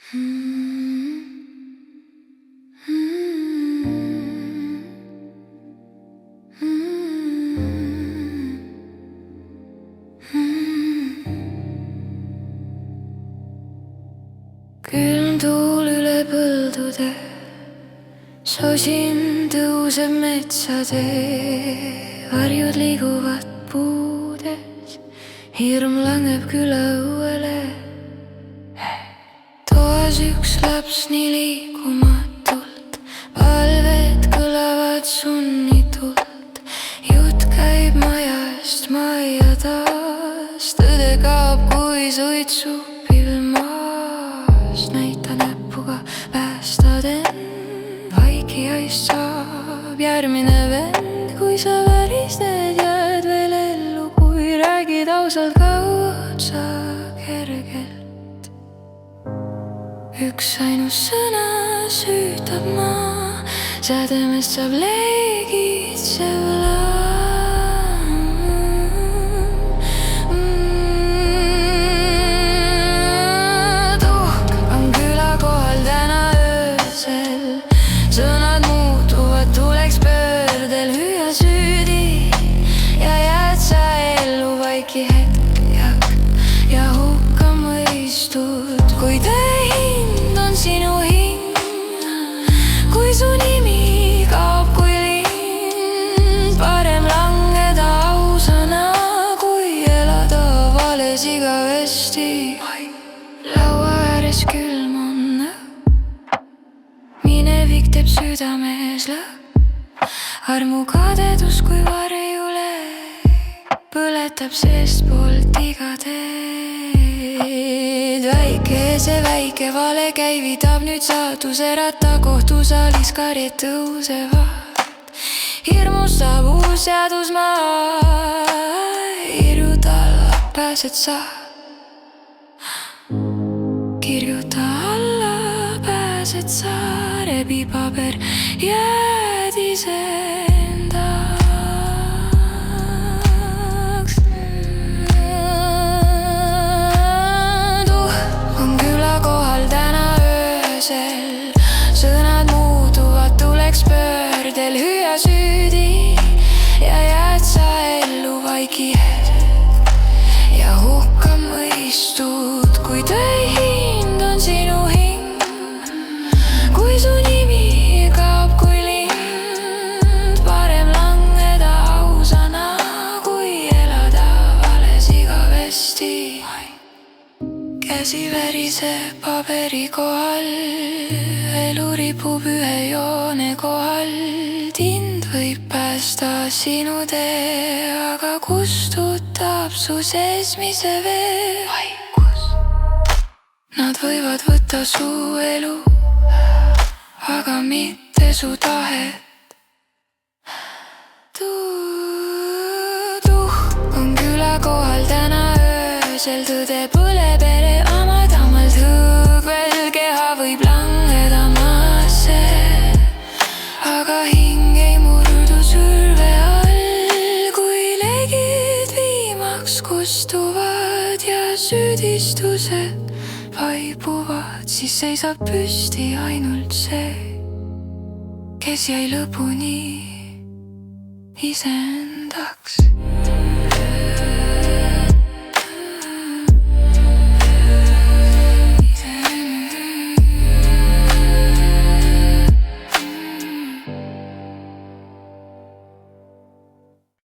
Külm tuul üle põldude, sosin tõuseb metsade, varjud liiguvad puudes, hirm langeb küla õuele. Toas üks laps nii liikumatult, palved kõlavad sunnitult, jutt käib majast majja taas, tõde kaob kui suitsupilv maast. Näita näpuga, päästad end, vaikijaist saab järgmine vend. Kui sa väristed, jääd veel ellu, kui räägid ausalt, kaoad sa kergelt. Üks ainus sõna süütab maa, sädemest saab leegitsev laam. Tuhk on küla kohal täna öösel, sõnad muutuvad, tuleks pöördel, hüüa süüdi ja jääd sa ellu vaiki hetk ja hukka mõistud. Kui tõe hind on sinu hing, kui su nimi kaob kui lind, parem langeda ausana, kui elada vales igavesti. Laua ääres külm on õhk, minevik teeb südames lõhk, armu kadedus kui varjule põletab seestpoolt iga teed. See väike vale käivitab nüüd saatuse ratta, kohtusaalis karjed tõusevad, hirmustab uus seadus maa, kirjuta alla, pääsed sa. Kirjuta alla, pääsed sa, rebi paber, jääd iseendaks. Tuhk on küla kohal täna öösel, sõnad muutuvad, tuleks pöördel, hüüa süüdi ja jääd sa ellu vaiki hetk ja hukka mõistud. Kui tõe hind on sinu hing, kui su nimi kaob kui lind, parem langeda ausana, kui elada vales igavesti. Käsi väriseb paberi kohal, elu ripub ühe joone kohal, tind võib päästa sinu tee, aga kustutab su seesmise vee. Nad võivad võtta su elu, aga mitte su tahet. Tuhk on küla kohal täna öösel, tõde põleb ere amadamalt, hõõg veel keha võib langeda maasse, aga hing ei murdu surve all. Kui legid viimaks kustuvad ja süüdistused vaibuvad, siis seisab püsti ainult see, kes jäi lõpuni iseendaks.